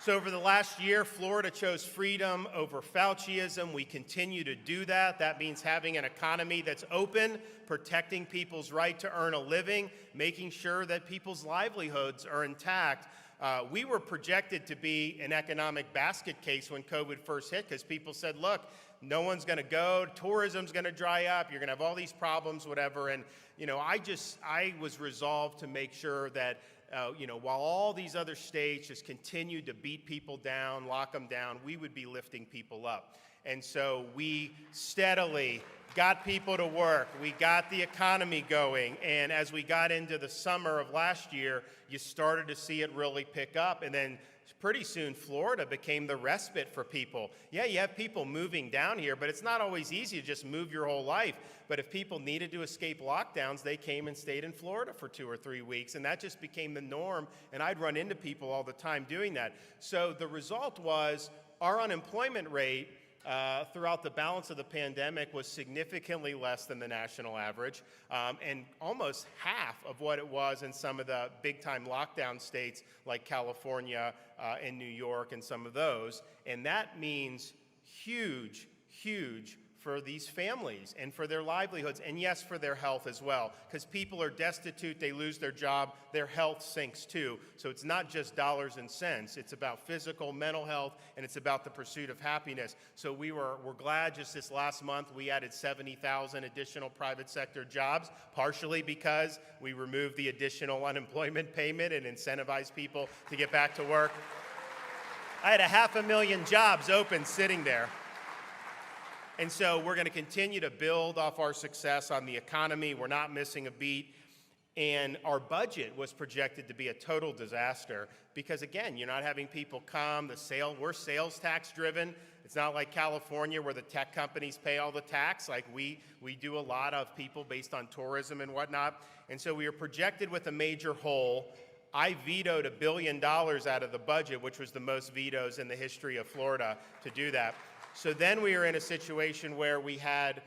So over the last year, Florida chose freedom over Fauci-ism. We continue to do that. That means having an economy that's open, protecting people's right to earn a living, making sure that people's livelihoods are intact. We were projected to be an economic basket case when COVID first hit because people said, look, no one's going to go, tourism's going to dry up, you're going to have all these problems, whatever. And, I was resolved to make sure that while all these other states just continued to beat people down, lock them down, we would be lifting people up. And so we steadily got people to work. We got the economy going. And as we got into the summer of last year, you started to see it really pick up. And then pretty soon, Florida became the respite for people. Yeah, you have people moving down here, but it's not always easy to just move your whole life. But if people needed to escape lockdowns, they came and stayed in Florida for 2 or 3 weeks, and that just became the norm, and I'd run into people all the time doing that. So the result was our unemployment rate throughout the balance of the pandemic was significantly less than the national average, and almost half of what it was in some of the big-time lockdown states like California and New York and some of those. And that means huge for these families and for their livelihoods, and yes, for their health as well, because people are destitute, they lose their job, their health sinks too. So it's not just dollars and cents, it's about physical, mental health, and it's about the pursuit of happiness. So we're glad just this last month we added 70,000 additional private sector jobs, partially because we removed the additional unemployment payment and incentivized people to get back to work. I had 500,000 jobs open sitting there. And so we're going to continue to build off our success on the economy. We're not missing a beat. And our budget was projected to be a total disaster because, again, you're not having people come. We're sales tax driven. It's not like California where the tech companies pay all the tax. Like we do a lot of people based on tourism and whatnot. And so we were projected with a major hole. I vetoed $1 billion out of the budget, which was the most vetoes in the history of Florida to do that. So then we were in a situation where we had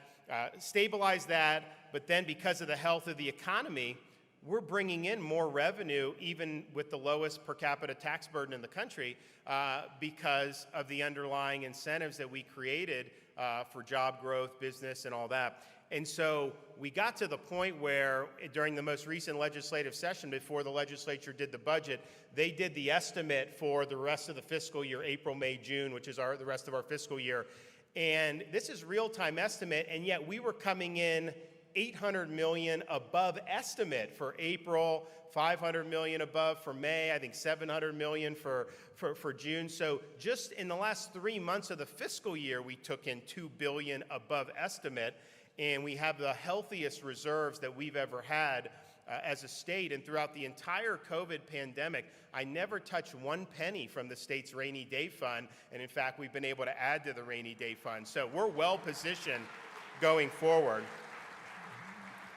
stabilized that, but then because of the health of the economy, we're bringing in more revenue, even with the lowest per capita tax burden in the country, because of the underlying incentives that we created for job growth, business, and all that. And so we got to the point where during the most recent legislative session, before the legislature did the budget, they did the estimate for the rest of the fiscal year, April, May, June, which is the rest of our fiscal year. And this is real-time estimate, and yet we were coming in $800 million above estimate for April, $500 million above for May, I think $700 million for June. So just in the last 3 months of the fiscal year, we took in $2 billion above estimate. And we have the healthiest reserves that we've ever had as a state. And throughout the entire COVID pandemic, I never touched one penny from the state's rainy day fund. And in fact, we've been able to add to the rainy day fund. So we're well positioned going forward.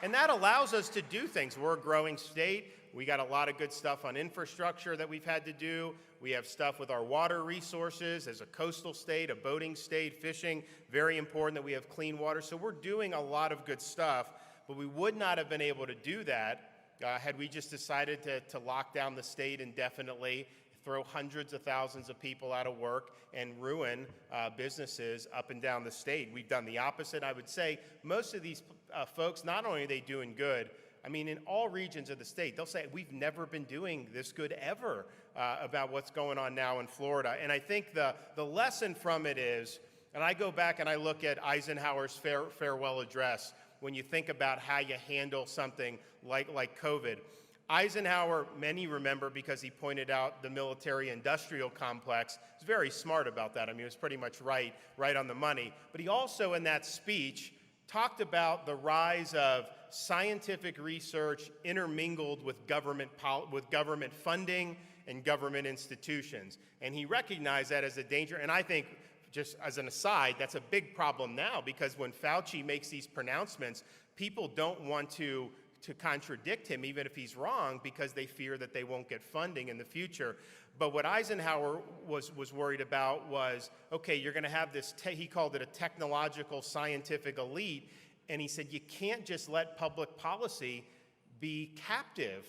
And that allows us to do things. We're a growing state. We got a lot of good stuff on infrastructure that we've had to do. We have stuff with our water resources as a coastal state, a boating state, fishing, very important that we have clean water. So we're doing a lot of good stuff, but we would not have been able to do that had we just decided to lock down the state indefinitely, throw hundreds of thousands of people out of work, and ruin businesses up and down the state. We've done the opposite. I would say most of these folks, not only are they doing good, I mean, in all regions of the state, they'll say, we've never been doing this good ever about what's going on now in Florida. And I think the lesson from it is, and I go back and I look at Eisenhower's farewell address, when you think about how you handle something like COVID. Eisenhower, many remember because he pointed out the military-industrial complex. He's very smart about that. I mean, he was pretty much right on the money. But he also, in that speech, talked about the rise of scientific research intermingled with government funding and government institutions. And he recognized that as a danger. And I think, just as an aside, that's a big problem now because when Fauci makes these pronouncements, people don't want to contradict him, even if he's wrong, because they fear that they won't get funding in the future. But what Eisenhower was worried about was, okay, you're going to have this, he called it a technological scientific elite, and he said you can't just let public policy be captive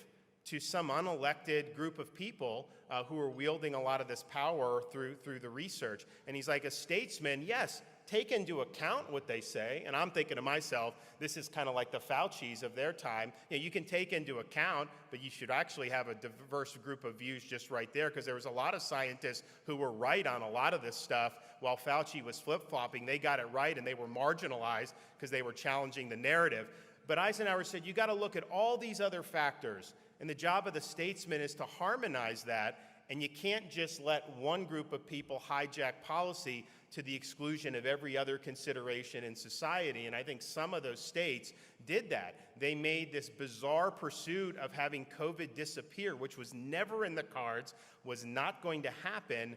to some unelected group of people who are wielding a lot of this power through the research. And he's like, a statesman, yes, take into account what they say. And I'm thinking to myself, this is kind of like the Faucis of their time. You know, you can take into account, but you should actually have a diverse group of views just right there, because there was a lot of scientists who were right on a lot of this stuff while Fauci was flip-flopping. They got it right, and they were marginalized because they were challenging the narrative. But Eisenhower said, you got to look at all these other factors, and the job of the statesman is to harmonize that, and you can't just let one group of people hijack policy to the exclusion of every other consideration in society. And I think some of those states did that. They made this bizarre pursuit of having COVID disappear, which was never in the cards, was not going to happen,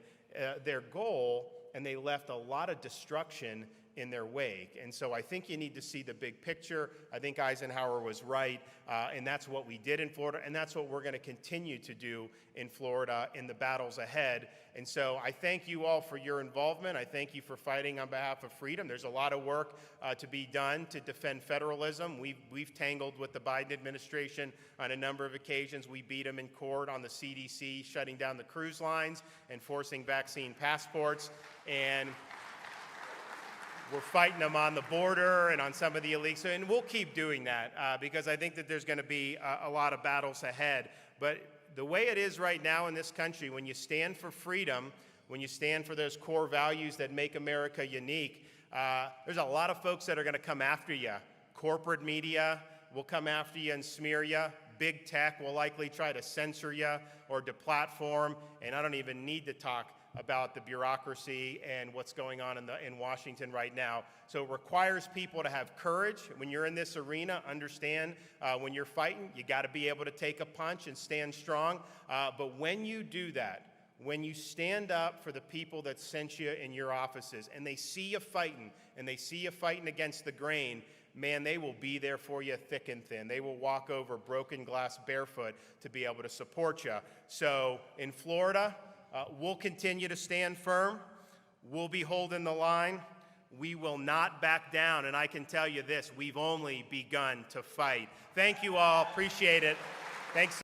their goal, and they left a lot of destruction in their wake. And so I think you need to see the big picture. I think Eisenhower was right, and that's what we did in Florida, and that's what we're going to continue to do in Florida in the battles ahead. And so I thank you all for your involvement. I thank you for fighting on behalf of freedom. There's a lot of work to be done to defend federalism. We've tangled with the Biden administration on a number of occasions. We beat them in court on the CDC shutting down the cruise lines and forcing vaccine passports. And we're fighting them on the border and on some of the illegal, and we'll keep doing that because I think that there's going to be a lot of battles ahead. But the way it is right now in this country, when you stand for freedom, when you stand for those core values that make America unique, there's a lot of folks that are going to come after you. Corporate media will come after you and smear you. Big tech will likely try to censor you or deplatform, and I don't even need to talk about the bureaucracy and what's going on in Washington right now. So it requires people to have courage. When you're in this arena, understand when you're fighting, you got to be able to take a punch and stand strong. But when you do that, when you stand up for the people that sent you in your offices, and they see you fighting, and they see you fighting against the grain, man, they will be there for you thick and thin. They will walk over broken glass barefoot to be able to support you. So in Florida, we'll continue to stand firm. We'll be holding the line. We will not back down. And I can tell you this, we've only begun to fight. Thank you all. Appreciate it. Thanks.